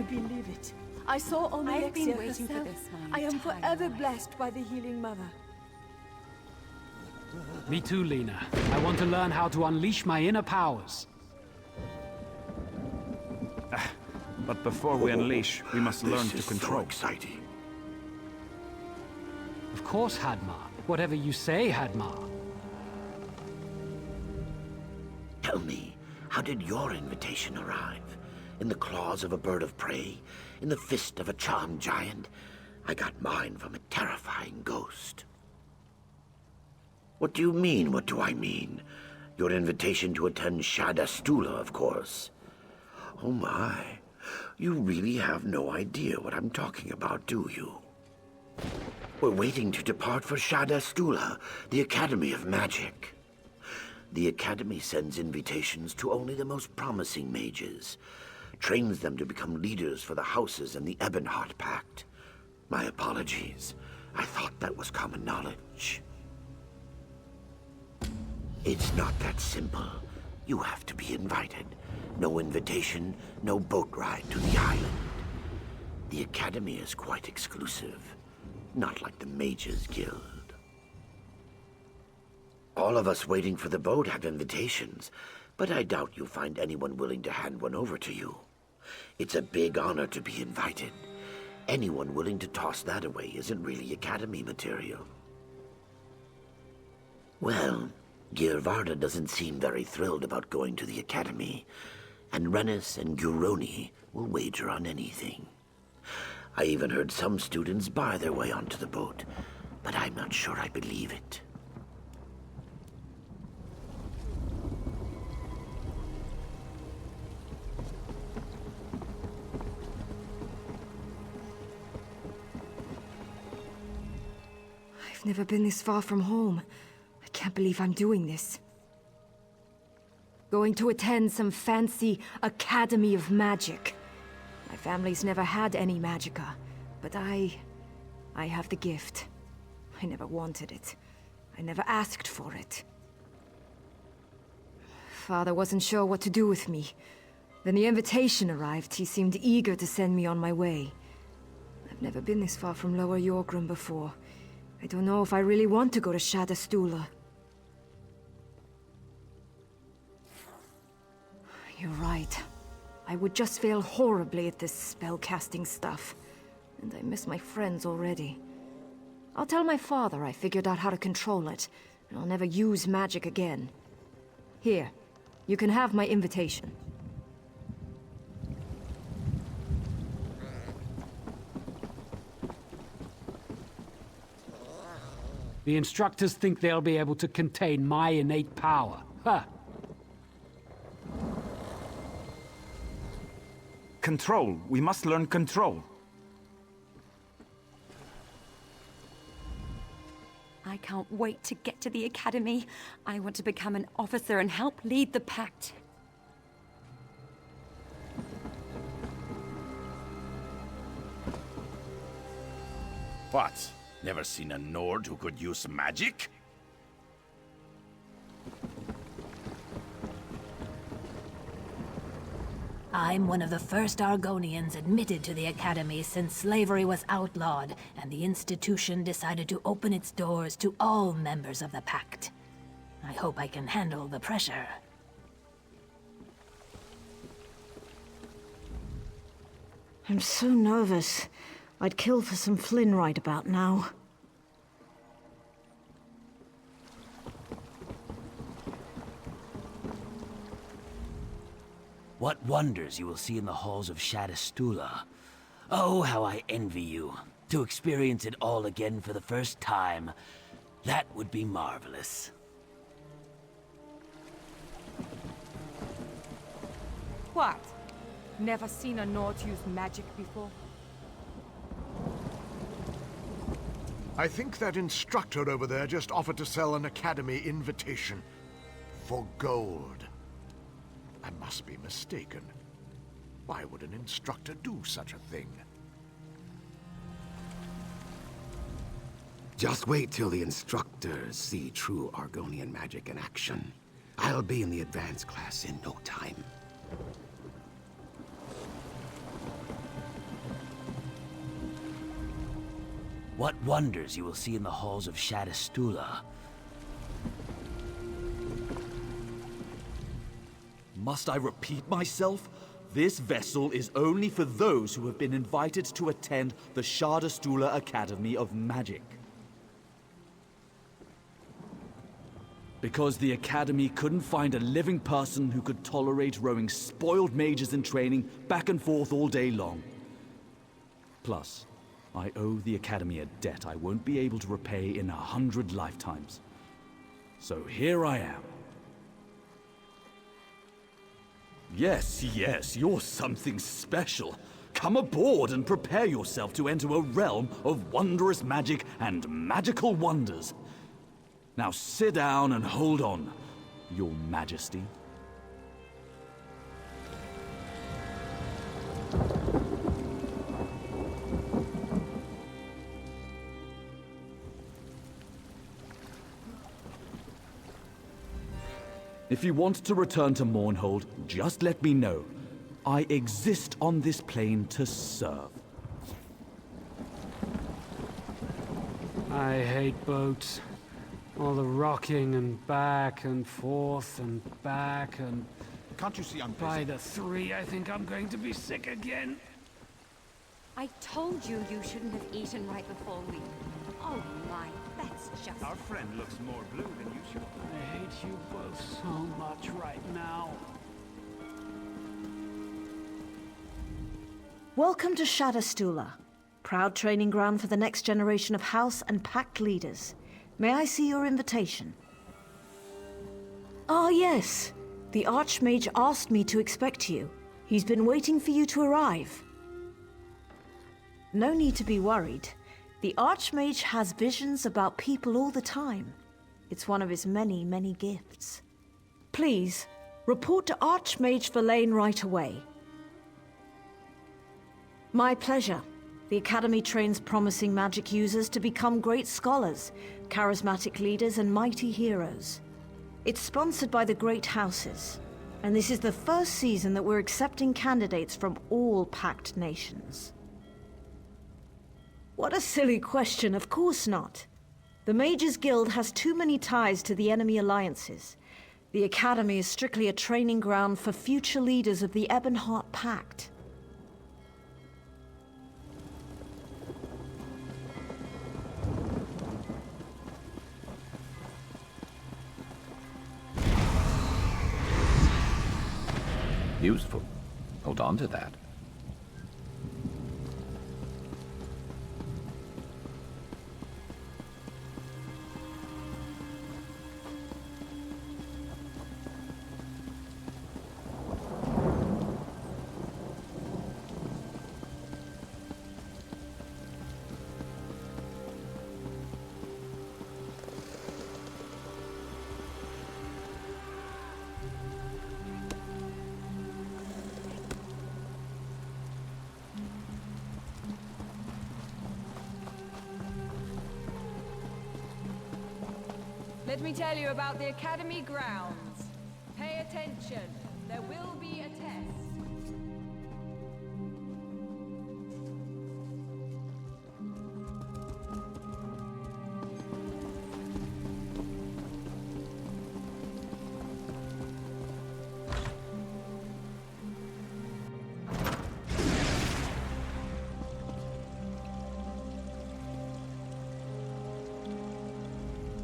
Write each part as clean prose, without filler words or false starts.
believe it. I saw only I've been Alexia waiting for herself. this my I am entire forever life. blessed by the healing mother. Me too, Lena. I want to learn how to unleash my inner powers. But before we unleash, we must learn to control. This is so exciting. Of course, Hadmar. Whatever you say, Hadmar. Tell me, how did your invitation arrive? In the claws of a bird of prey? In the fist of a charmed giant? I got mine from a terrifying ghost. What do you mean, what do I mean? Your invitation to attend Shad Astula, of course. Oh my, you really have no idea what I'm talking about, do you? We're waiting to depart for Shad Astula, the Academy of Magic. The Academy sends invitations to only the most promising mages, trains them to become leaders for the houses and the Ebonheart Pact. My apologies. I thought that was common knowledge. It's not that simple. You have to be invited. No invitation, no boat ride to the island. The Academy is quite exclusive, not like the Mages Guild. All of us waiting for the boat have invitations, but I doubt you'll find anyone willing to hand one over to you. It's a big honor to be invited. Anyone willing to toss that away isn't really Academy material. Well, Girvarda doesn't seem very thrilled about going to the Academy, and Rennis and Guroni will wager on anything. I even heard some students buy their way onto the boat, but I'm not sure I believe it. I've never been this far from home. I can't believe I'm doing this. Going to attend some fancy Academy of Magic. My family's never had any magicka, but I have the gift. I never wanted it. I never asked for it. Father wasn't sure what to do with me. When the invitation arrived, he seemed eager to send me on my way. I've never been this far from Lower Yorgrim before. I don't know if I really want to go to Shad Astula. You're right. I would just fail horribly at this spellcasting stuff. And I miss my friends already. I'll tell my father I figured out how to control it, and I'll never use magic again. Here, you can have my invitation. The instructors think they'll be able to contain my innate power. Huh. Control. We must learn control. I can't wait to get to the Academy. I want to become an officer and help lead the Pact. What? Never seen a Nord who could use magic? I'm one of the first Argonians admitted to the Academy since slavery was outlawed, and the institution decided to open its doors to all members of the Pact. I hope I can handle the pressure. I'm so nervous. I'd kill for some Flynn right about now. What wonders you will see in the halls of Shad Astula. Oh, how I envy you. To experience it all again for the first time. That would be marvelous. What? Never seen a Nord use magic before? I think that instructor over there just offered to sell an Academy invitation. For gold. I must be mistaken. Why would an instructor do such a thing? Just wait till the instructors see true Argonian magic in action. I'll be in the advanced class in no time. What wonders you will see in the halls of Shad Astula. Must I repeat myself? This vessel is only for those who have been invited to attend the Shad Astula Academy of Magic. Because the Academy couldn't find a living person who could tolerate rowing spoiled mages in training back and forth all day long. Plus, I owe the Academy a debt I won't be able to repay in 100 lifetimes. So here I am. Yes, you're something special. Come aboard and prepare yourself to enter a realm of wondrous magic and magical wonders. Now sit down and hold on, Your Majesty. If you want to return to Mournhold, just let me know. I exist on this plane to serve. I hate boats. All the rocking and back and forth and back and... Can't you see I'm busy? By the 3, I think I'm going to be sick again. I told you you shouldn't have eaten right before we... Oh my, that's just... Our friend looks more blue than usual. I hate you both so much right now. Welcome to Shad Astula, proud training ground for the next generation of House and Pact leaders. May I see your invitation? Ah, yes. The Archmage asked me to expect you. He's been waiting for you to arrive. No need to be worried. The Archmage has visions about people all the time. It's one of his many, many gifts. Please, report to Archmage Verlaine right away. My pleasure. The Academy trains promising magic users to become great scholars, charismatic leaders, and mighty heroes. It's sponsored by the great houses, and this is the first season that we're accepting candidates from all Pact nations. What a silly question, of course not. The Mages Guild has too many ties to the enemy alliances. The Academy is strictly a training ground for future leaders of the Ebonheart Pact. Useful. Hold on to that. Let me tell you about the Academy grounds. Pay attention. There will be a test.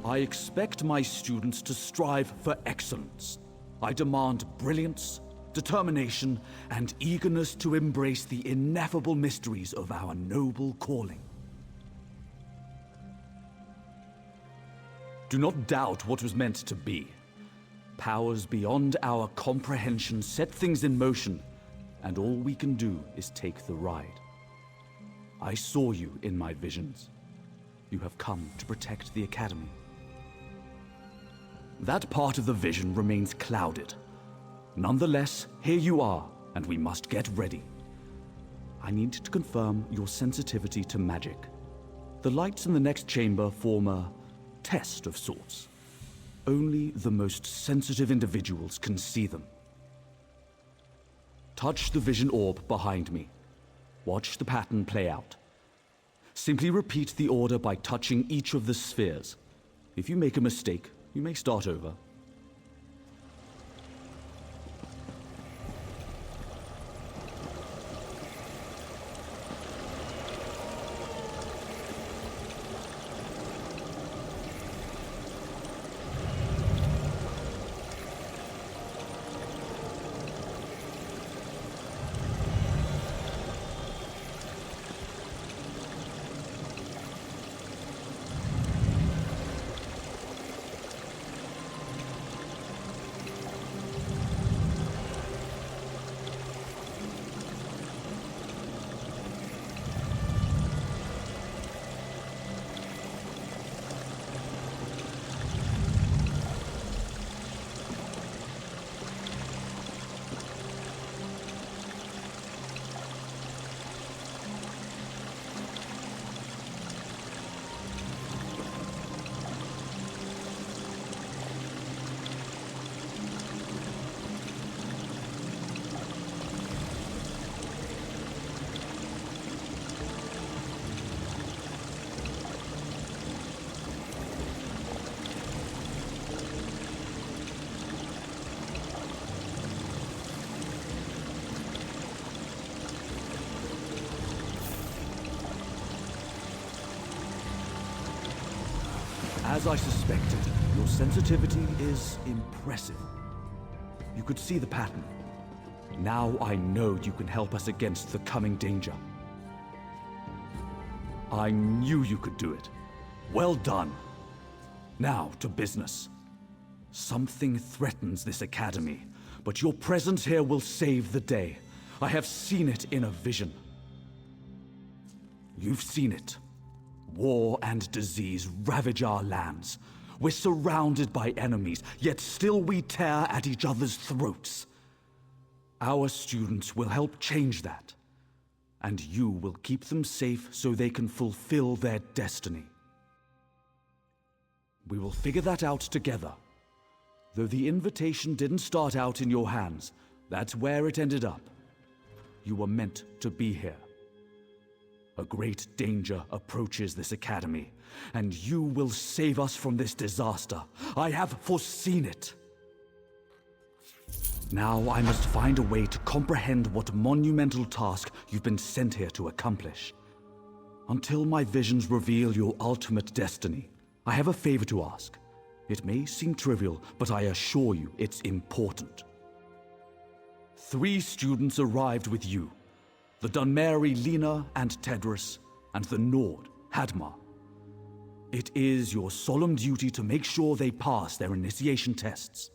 I expect my students to strive for excellence. I demand brilliance, determination, and eagerness to embrace the ineffable mysteries of our noble calling. Do not doubt what was meant to be. Powers beyond our comprehension set things in motion, and all we can do is take the ride. I saw you in my visions. You have come to protect the Academy. That part of the vision remains clouded. Nonetheless, here you are, and we must get ready. I need to confirm your sensitivity to magic. The lights in the next chamber form a test of sorts. Only the most sensitive individuals can see them. Touch the vision orb behind me. Watch the pattern play out. Simply repeat the order by touching each of the spheres. If you make a mistake, you may start over. As I suspected, your sensitivity is impressive. You could see the pattern. Now I know you can help us against the coming danger. I knew you could do it. Well done. Now to business. Something threatens this academy, but your presence here will save the day. I have seen it in a vision. You've seen it. War and disease ravage our lands. We're surrounded by enemies, yet still we tear at each other's throats. Our students will help change that, and you will keep them safe so they can fulfill their destiny. We will figure that out together. Though the invitation didn't start out in your hands, that's where it ended up. You were meant to be here. A great danger approaches this academy, and you will save us from this disaster. I have foreseen it. Now I must find a way to comprehend what monumental task you've been sent here to accomplish. Until my visions reveal your ultimate destiny, I have a favor to ask. It may seem trivial, but I assure you it's important. 3 students arrived with you. The Dunmeri Lena and Tedros, and the Nord, Hadmar. It is your solemn duty to make sure they pass their initiation tests.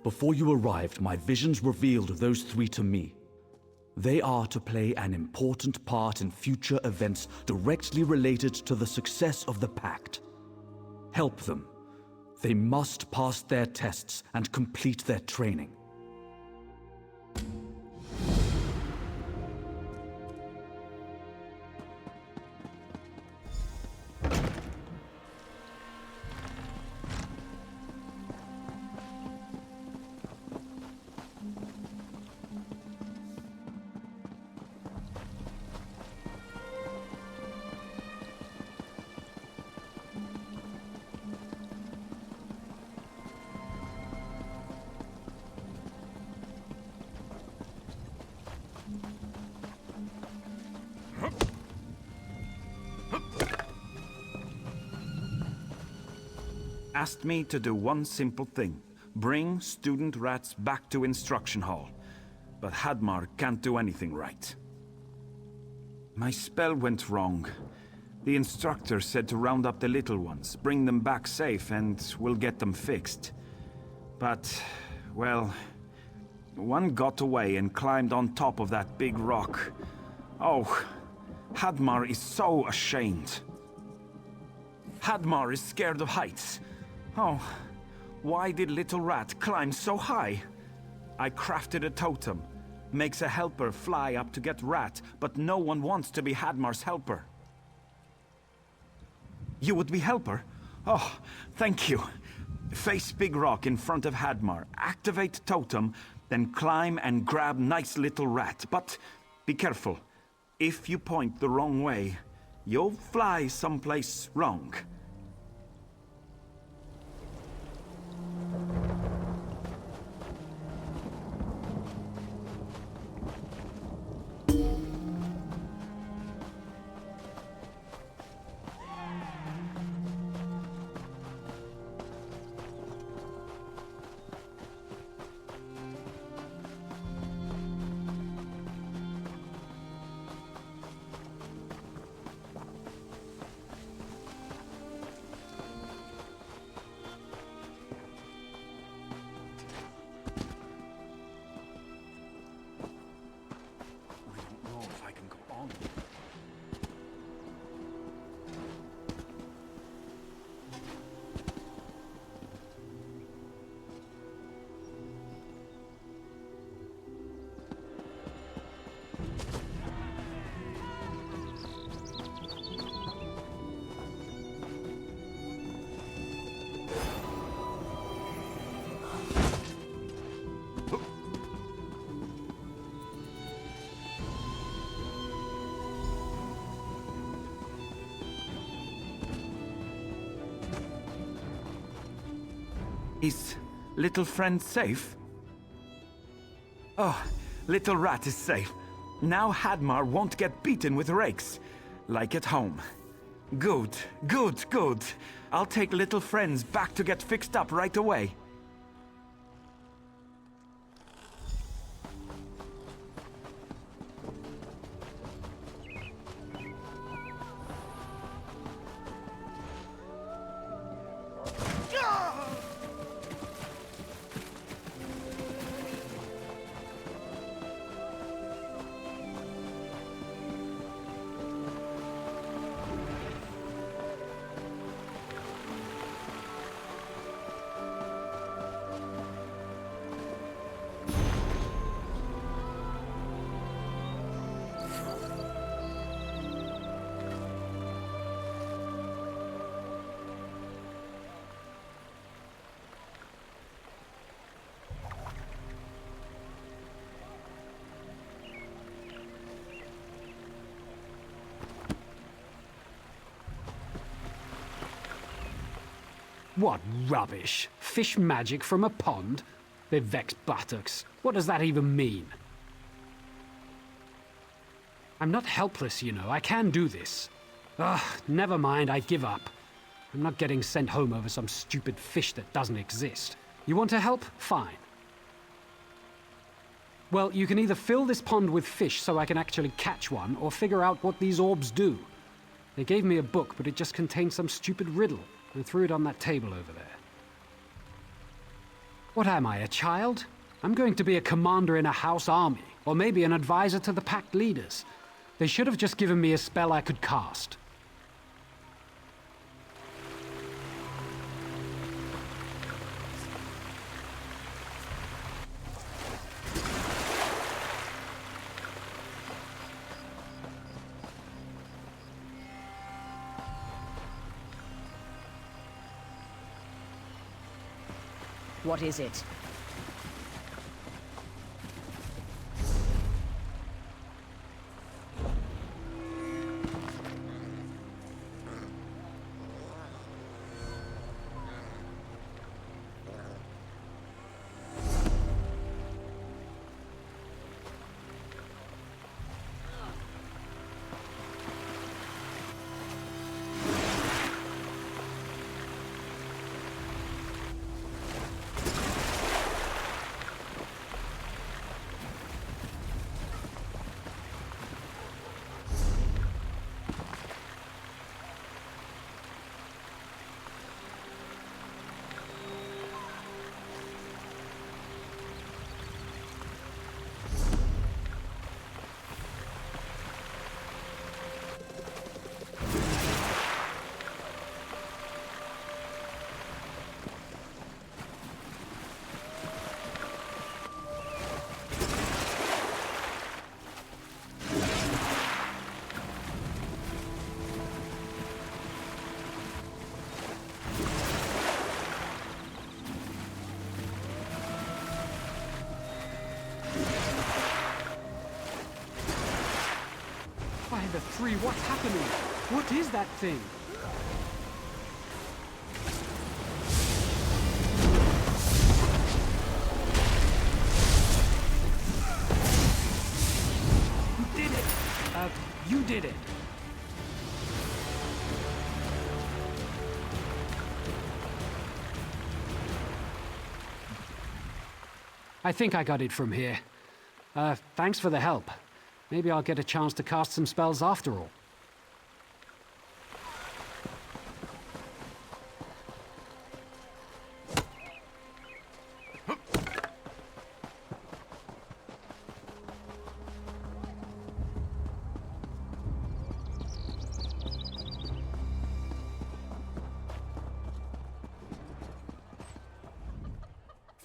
Before you arrived, my visions revealed those 3 to me. They are to play an important part in future events directly related to the success of the Pact. Help them. They must pass their tests and complete their training. Asked me to do one simple thing. Bring student rats back to instruction hall. But Hadmar can't do anything right. My spell went wrong. The instructor said to round up the little ones, bring them back safe, and we'll get them fixed. But, well, one got away and climbed on top of that big rock. Oh, Hadmar is so ashamed. Hadmar is scared of heights. Oh, why did Little Rat climb so high? I crafted a totem. Makes a helper fly up to get Rat, but no one wants to be Hadmar's helper. You would be helper? Oh, thank you. Face big rock in front of Hadmar, activate totem, then climb and grab nice little Rat. But be careful. if you point the wrong way, you'll fly someplace wrong. Is little friend safe? Oh, little rat is safe. Now Hadmar won't get beaten with rakes, like at home. Good, good, good. I'll take little friends back to get fixed up right away. What rubbish! Fish magic from a pond? They vex buttocks. What does that even mean? I'm not helpless, you know. I can do this. Ugh, never mind, I give up. I'm not getting sent home over some stupid fish that doesn't exist. You want to help? Fine. Well, you can either fill this pond with fish so I can actually catch one, or figure out what these orbs do. They gave me a book, but it just contained some stupid riddle. I threw it on that table over there. What am I, a child? I'm going to be a commander in a house army, or maybe an advisor to the pact leaders. They should have just given me a spell I could cast. What is it? tapestry, what's happening? What is that thing? You did it! You did it! I think I got it from here. Thanks for the help. Maybe I'll get a chance to cast some spells after all.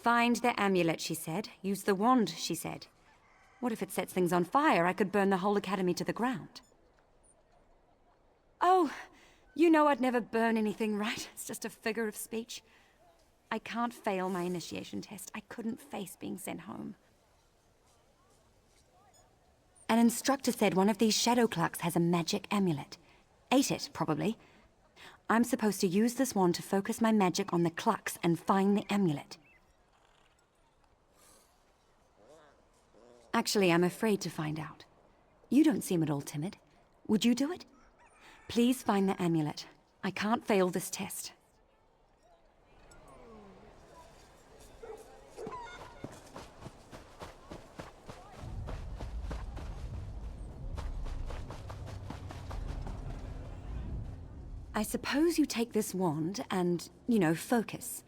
Find the amulet, she said. Use the wand, she said. What if it sets things on fire? I could burn the whole academy to the ground. Oh, you know I'd never burn anything, right? It's just a figure of speech. I can't fail my initiation test. I couldn't face being sent home. An instructor said one of these shadow clerks has a magic amulet. Ate it, probably. I'm supposed to use this wand to focus my magic on the clucks and find the amulet. Actually, I'm afraid to find out. You don't seem at all timid. Would you do it? Please find the amulet. I can't fail this test. I suppose you take this wand and, you know, focus.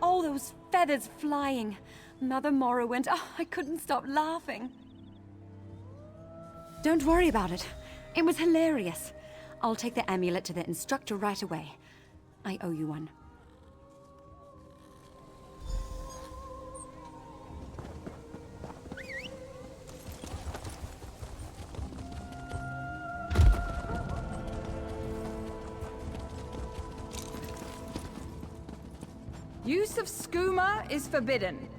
Oh, those feathers flying. Mother Morrowind. Oh, I couldn't stop laughing. Don't worry about it. It was hilarious. I'll take the amulet to the instructor right away. I owe you one. Use of skooma is forbidden.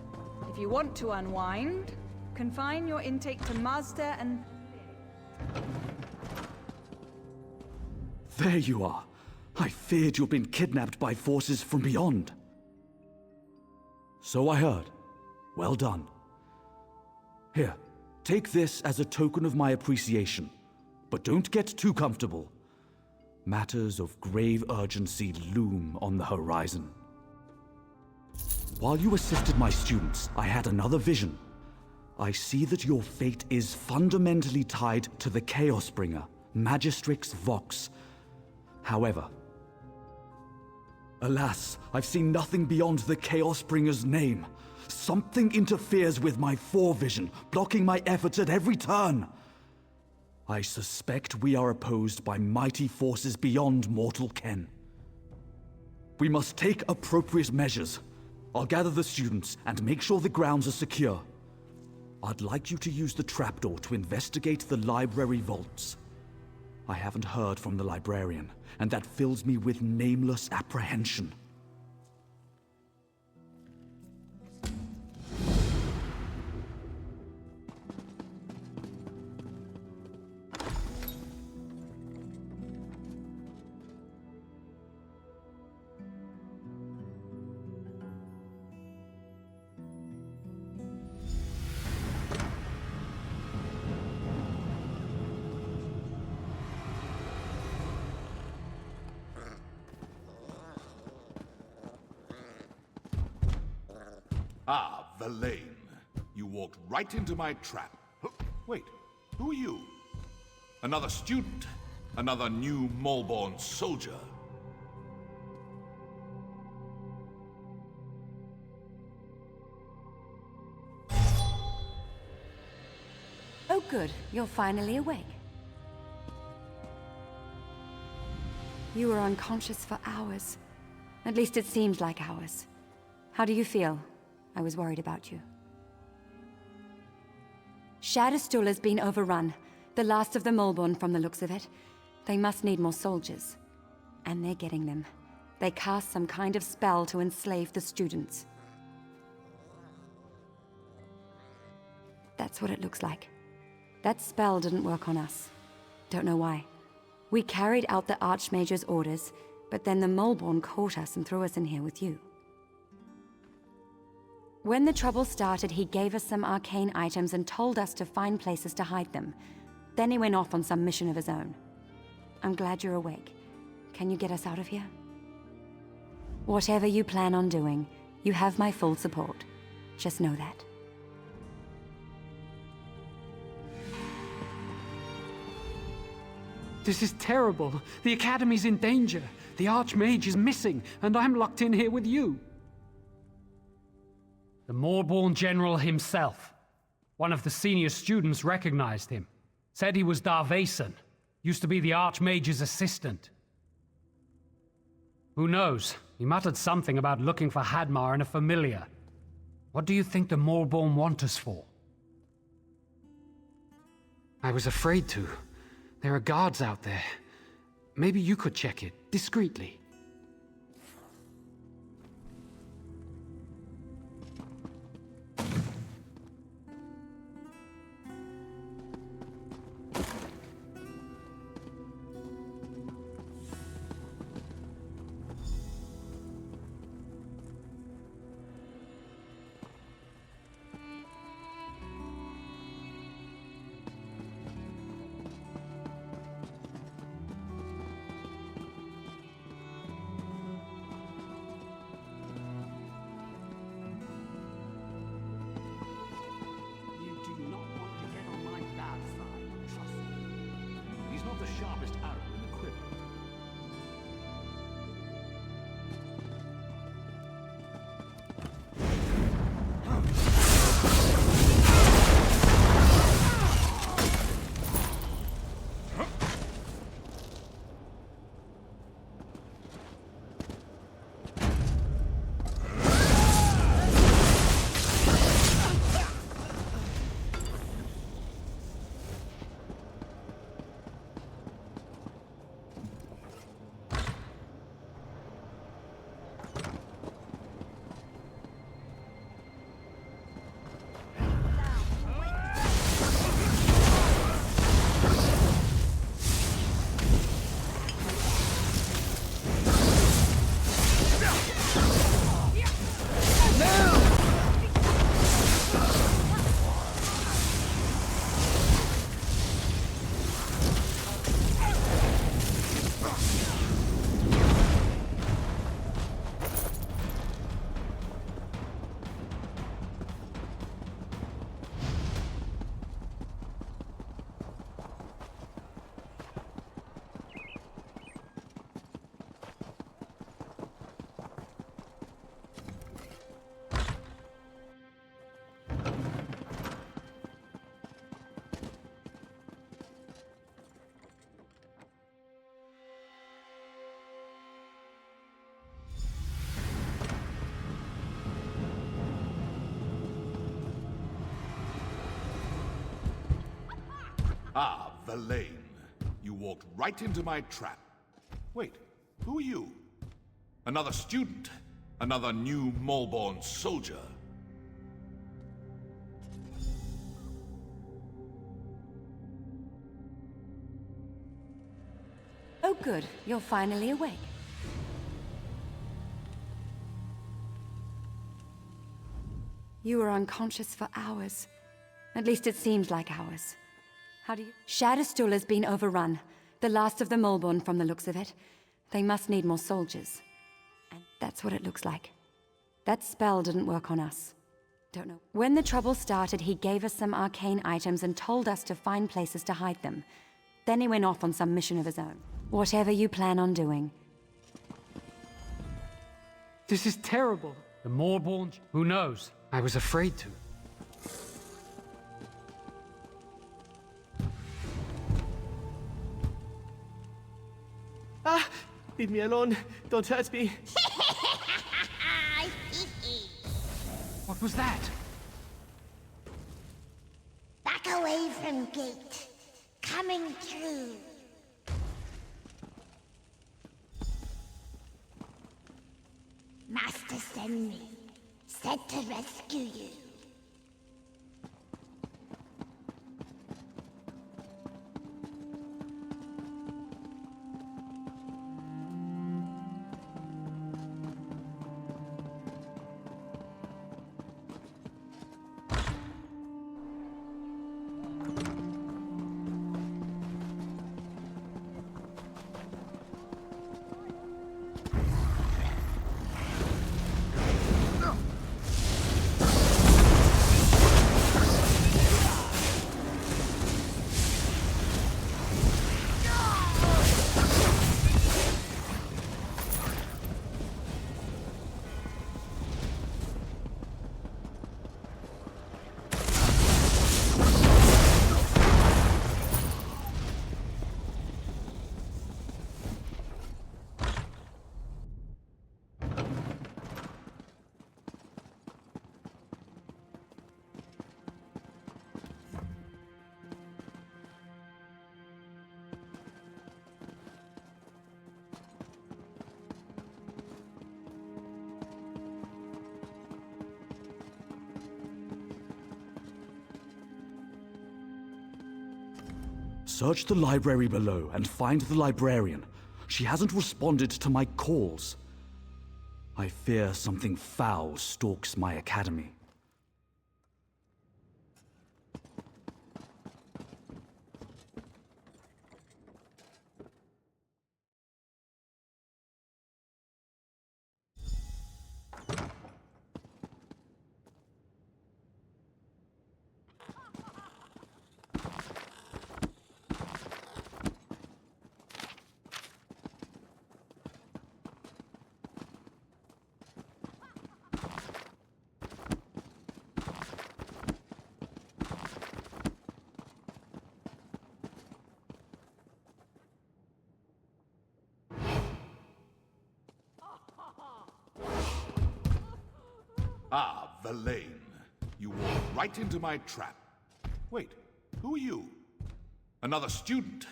If you want to unwind, confine your intake to Mazda and... There you are. I feared you'd been kidnapped by forces from beyond. So I heard. Well done. Here, take this as a token of my appreciation. But don't get too comfortable. Matters of grave urgency loom on the horizon. While you assisted my students, I had another vision. I see that your fate is fundamentally tied to the Chaosbringer, Magistrix Vox. However, alas, I've seen nothing beyond the Chaosbringer's name. Something interferes with my forevision, blocking my efforts at every turn. I suspect we are opposed by mighty forces beyond mortal ken. We must take appropriate measures. I'll gather the students and make sure the grounds are secure. I'd like you to use the trapdoor to investigate the library vaults. I haven't heard from the librarian, and that fills me with nameless apprehension. Ah, Verlaine. You walked right into my trap. Wait, who are you? Another student? Another new Malborn soldier? Oh good, you're finally awake. You were unconscious for hours. At least it seemed like hours. How do you feel? I was worried about you. Shad Astula's been overrun. The last of the Moleborn from the looks of it. They must need more soldiers. And they're getting them. They cast some kind of spell to enslave the students. That's what it looks like. That spell didn't work on us. Don't know why. We carried out the Archmage's orders, but then the Moleborn caught us and threw us in here with you. When the trouble started, he gave us some arcane items and told us to find places to hide them. Then he went off on some mission of his own. I'm glad you're awake. Can you get us out of here? Whatever you plan on doing, you have my full support. Just know that. This is terrible. The Academy's in danger. The Archmage is missing, and I'm locked in here with you. The Moleborn General himself. One of the senior students recognized him. Said he was Darvason. Used to be the Archmage's assistant. Who knows? He muttered something about looking for Hadmar and a familiar. What do you think the Moleborn want us for? I was afraid to. There are guards out there. Maybe you could check it, discreetly. Ah, Verlaine. You walked right into my trap. Wait, who are you? Another student? Another new Moleborn soldier? Oh good, you're finally awake. You were unconscious for hours. At least it seemed like hours. How do you... Shad Astula's been overrun. The last of the Moleborn from the looks of it. They must need more soldiers. And that's what it looks like. That spell didn't work on us. Don't know. When the trouble started, he gave us some arcane items and told us to find places to hide them. Then he went off on some mission of his own. Whatever you plan on doing. This is terrible. The Moleborn... Who knows? I was afraid to. leave me alone. Don't hurt me. What was that? Back away from gate. Coming through. Master send me. Said to rescue you. Search the library below and find the librarian. She hasn't responded to my calls. I fear something foul stalks my academy. Ah, Verlaine. You walked right into my trap. Wait, who are you? Another student?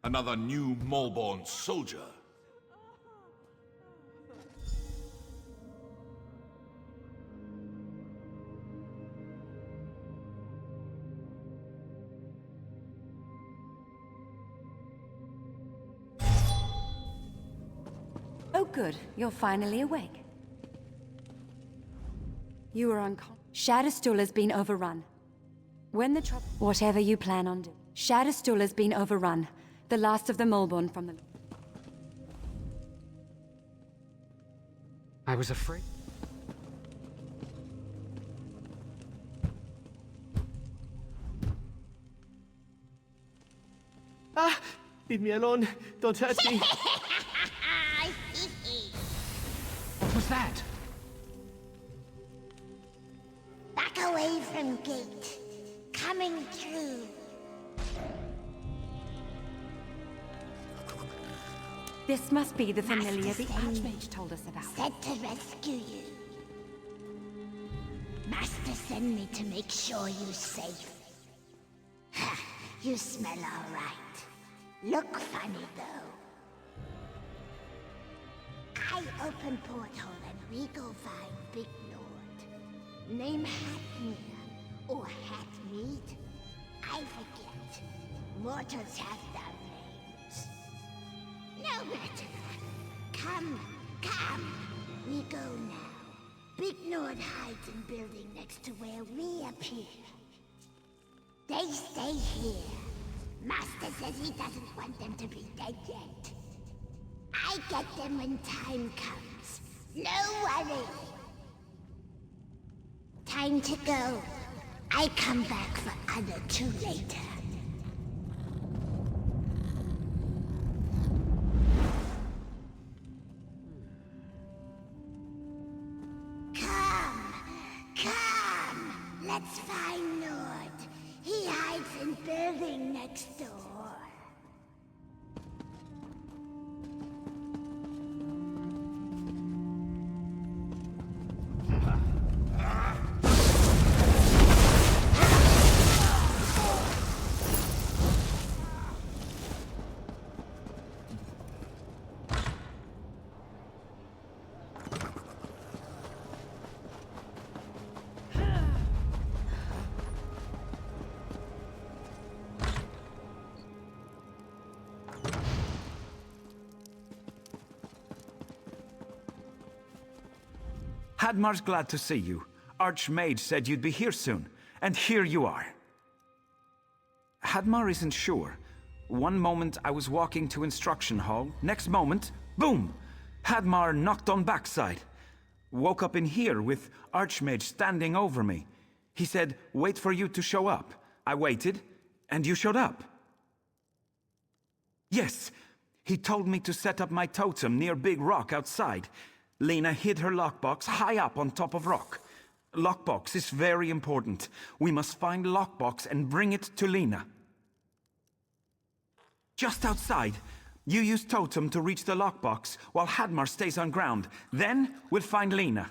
Another new Malborn soldier? Oh good, you're finally awake. You were unconscious. Shad Astula's been overrun. When the trouble... Whatever you plan on doing. Shad Astula's been overrun. The last of the Malborn from the... I was afraid. Ah! Leave me alone. Don't hurt me. What was that? Back away from gate. Coming through. This must be the familiar the Archmage told us about. Said to rescue you. Master send me to make sure you're safe. You smell all right. Look funny though. I open porthole and we go find Big Lord. Name Hatmere or Hatmead. I forget. Mortals have their names. No matter. Come, come. We go now. Big Nord hides in building next to where we appear. They stay here. Master says he doesn't want them to be dead yet. I get them when time comes. No worry. Time to go. I come back for other two later. Come! Let's find Nord. He hides in building next door. Hadmar's glad to see you. Archmage said you'd be here soon, and here you are. Hadmar isn't sure. One moment I was walking to instruction hall, next moment, boom! Hadmar knocked on backside. Woke up in here with Archmage standing over me. He said, wait for you to show up. I waited, and you showed up. Yes, he told me to set up my totem near Big Rock outside. Lena hid her lockbox high up on top of rock. Lockbox is very important. We must find lockbox and bring it to Lena. Just outside, you use totem to reach the lockbox while Hadmar stays on ground. Then we'll find Lena.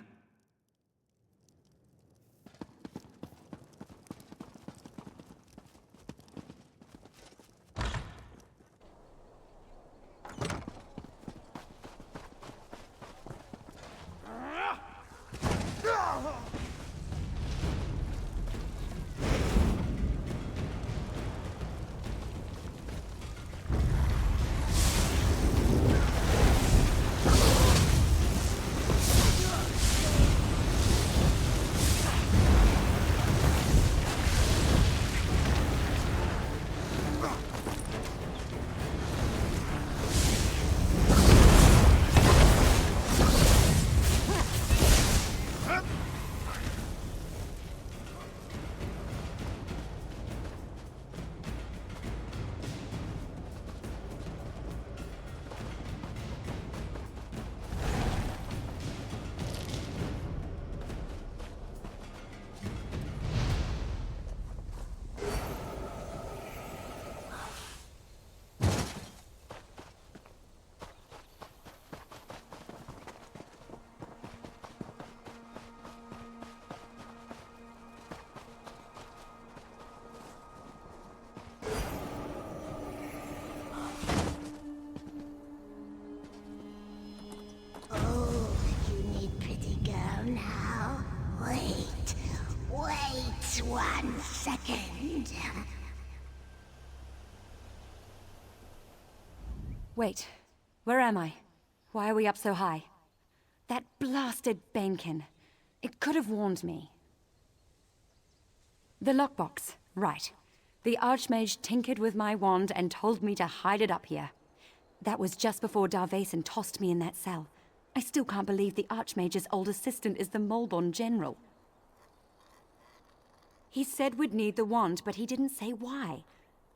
Wait 1 second. Wait, where am I? Why are we up so high? That blasted Banekin. It could have warned me. The lockbox, right. The Archmage tinkered with my wand and told me to hide it up here. That was just before Darvason tossed me in that cell. I still can't believe the Archmage's old assistant is the Molborn General. He said we'd need the wand, but he didn't say why.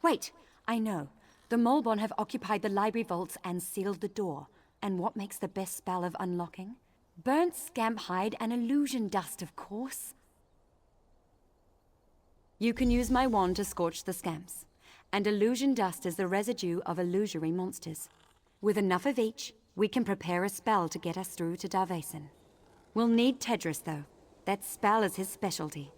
Wait, I know. The Molborn have occupied the library vaults and sealed the door. And what makes the best spell of unlocking? Burnt scamp hide and illusion dust, of course. You can use my wand to scorch the scamps. And illusion dust is the residue of illusory monsters. With enough of each, we can prepare a spell to get us through to Darvason. We'll need Tedris, though. That spell is his specialty.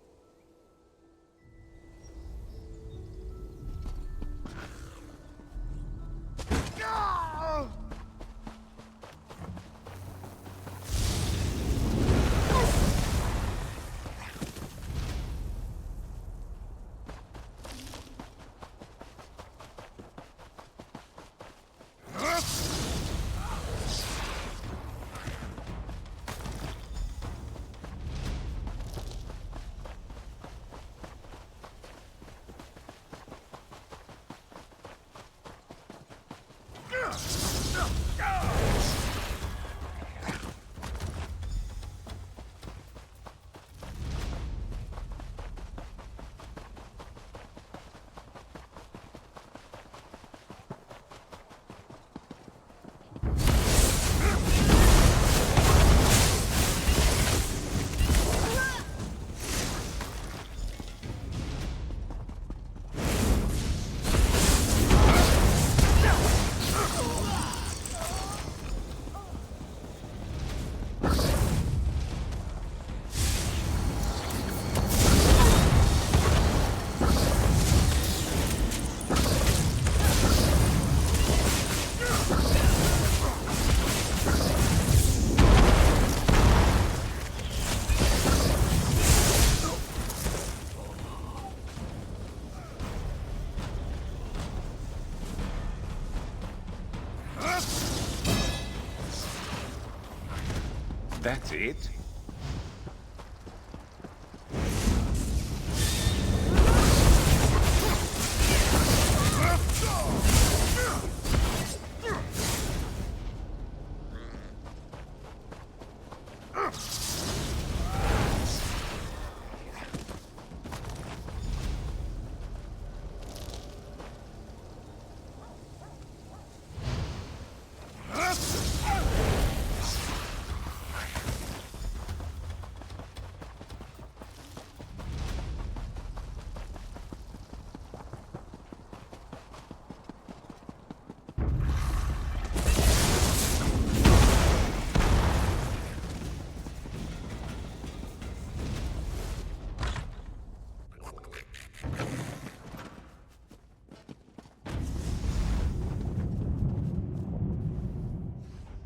That's it?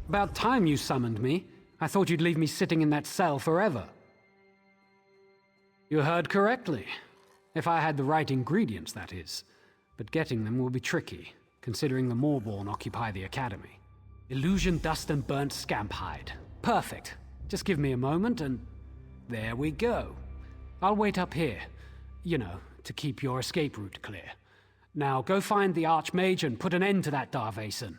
About time you summoned me. I thought you'd leave me sitting in that cell forever. You heard correctly. If I had the right ingredients, that is. But getting them will be tricky, considering the Moorborn occupy the Academy. Illusion, dust, and burnt scamp hide. Perfect. Just give me a moment and... there we go. I'll wait up here. You know, to keep your escape route clear. Now go find the Archmage and put an end to that Darvason.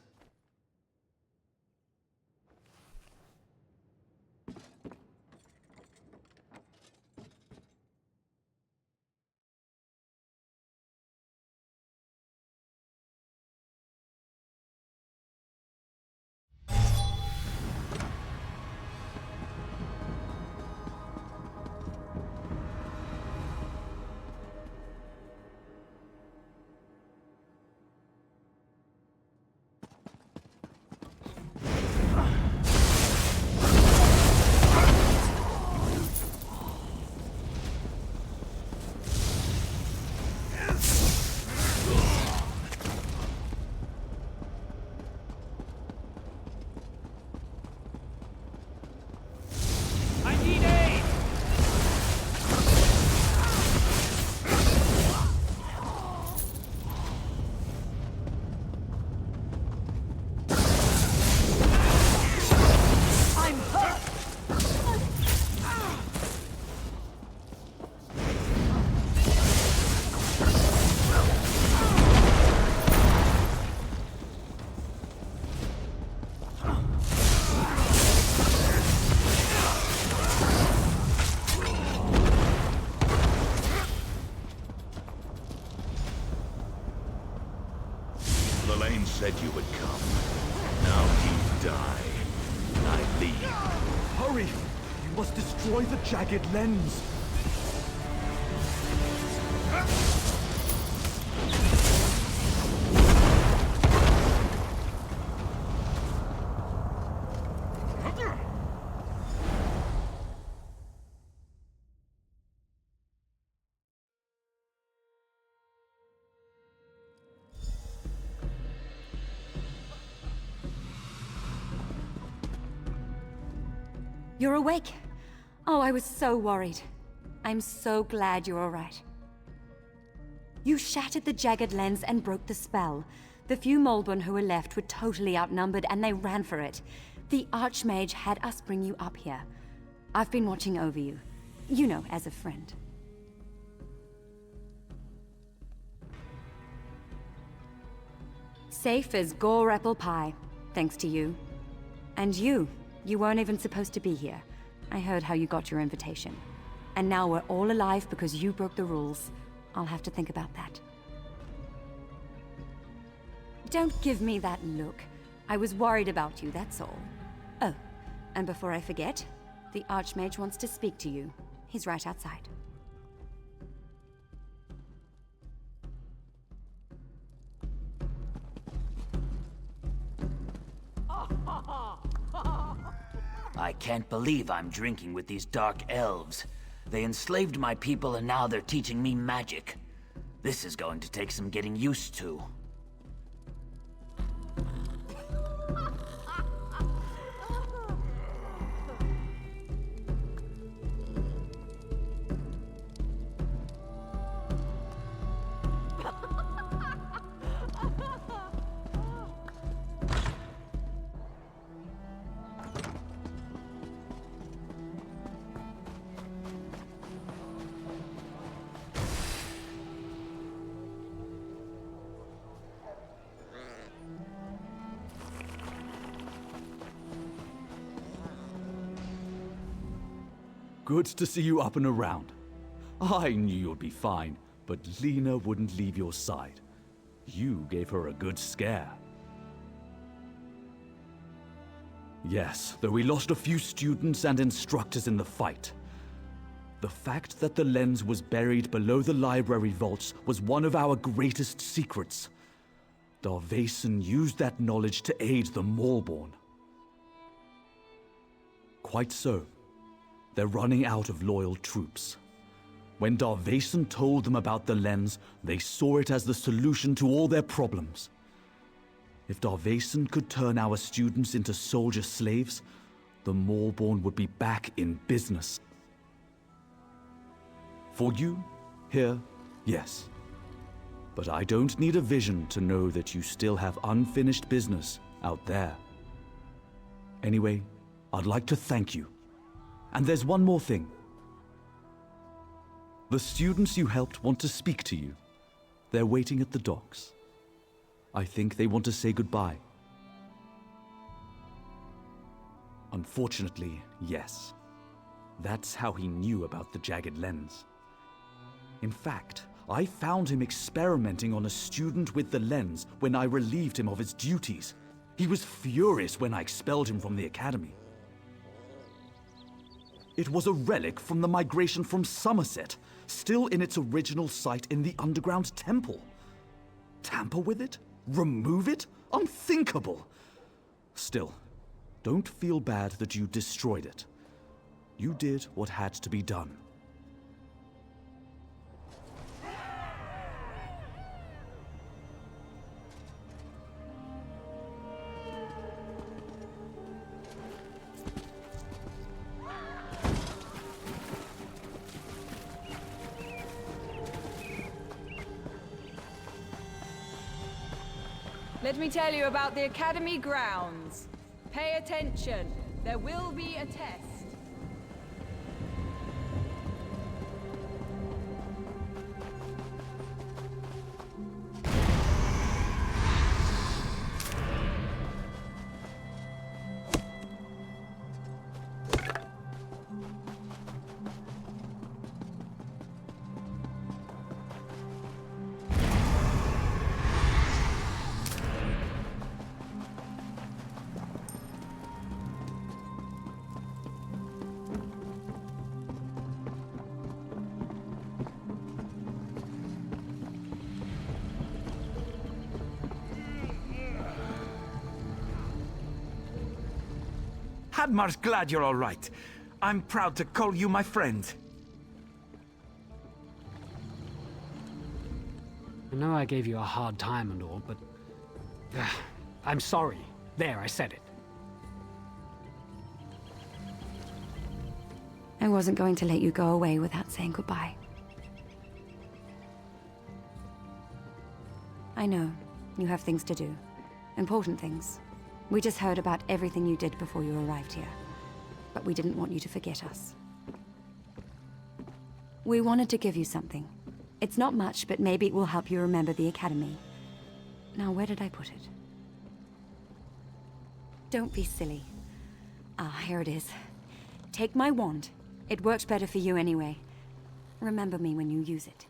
Said you would come. Now you die. I leave. Hurry! You must destroy the jagged lens. You're awake? Oh, I was so worried. I'm so glad you're all right. You shattered the jagged lens and broke the spell. The few Molborn who were left were totally outnumbered and they ran for it. The Archmage had us bring you up here. I've been watching over you. You know, as a friend. Safe as gore apple pie, thanks to you. And you weren't even supposed to be here. I heard how you got your invitation. And now we're all alive because you broke the rules. I'll have to think about that. Don't give me that look. I was worried about you, that's all. Oh, and before I forget, the Archmage wants to speak to you. He's right outside. I can't believe I'm drinking with these dark elves. They enslaved my people and now they're teaching me magic. This is going to take some getting used to. Good to see you up and around. I knew you'd be fine, but Lena wouldn't leave your side. You gave her a good scare. Yes, though we lost a few students and instructors in the fight. The fact that the lens was buried below the library vaults was one of our greatest secrets. Darvason used that knowledge to aid the Moorborn. Quite so. They're running out of loyal troops. When Darvason told them about the lens, they saw it as the solution to all their problems. If Darvason could turn our students into soldier slaves, the Maulborn would be back in business. For you, here, yes. But I don't need a vision to know that you still have unfinished business out there. Anyway, I'd like to thank you. And there's one more thing. The students you helped want to speak to you. They're waiting at the docks. I think they want to say goodbye. Unfortunately, yes. That's how he knew about the jagged lens. In fact, I found him experimenting on a student with the lens when I relieved him of his duties. He was furious when I expelled him from the academy. It was a relic from the migration from Somerset, still in its original site in the underground temple. Tamper with it? Remove it? Unthinkable! Still, don't feel bad that you destroyed it. You did what had to be done. Let me tell you about the Academy grounds. Pay attention. There will be a test. Hadmar's glad you're all right. I'm proud to call you my friend. I know I gave you a hard time and all, but... I'm sorry. There, I said it. I wasn't going to let you go away without saying goodbye. I know. You have things to do. Important things. We just heard about everything you did before you arrived here. But we didn't want you to forget us. We wanted to give you something. It's not much, but maybe it will help you remember the Academy. Now, where did I put it? Don't be silly. Ah, here it is. Take my wand. It works better for you anyway. Remember me when you use it.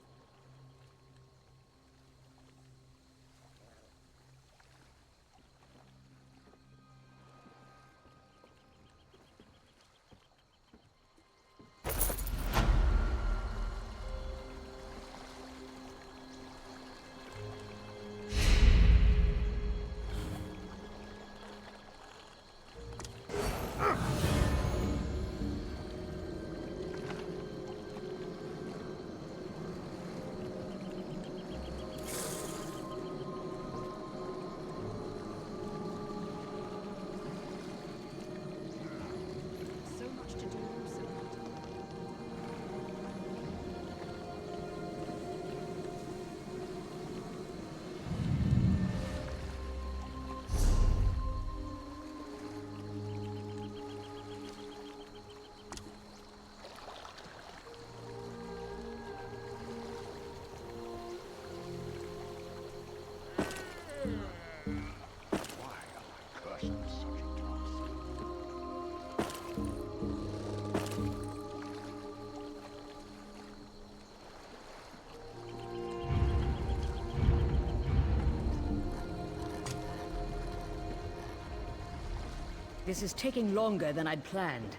This is taking longer than I'd planned.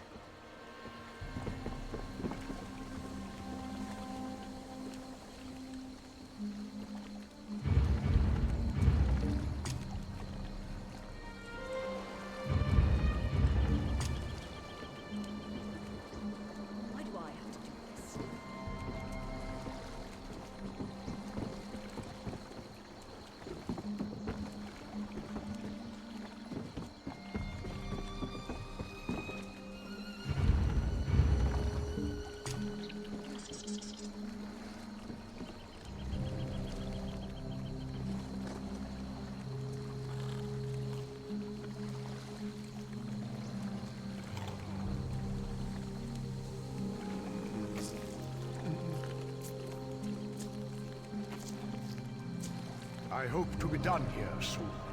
Why do I have to do this? I hope to be done here soon.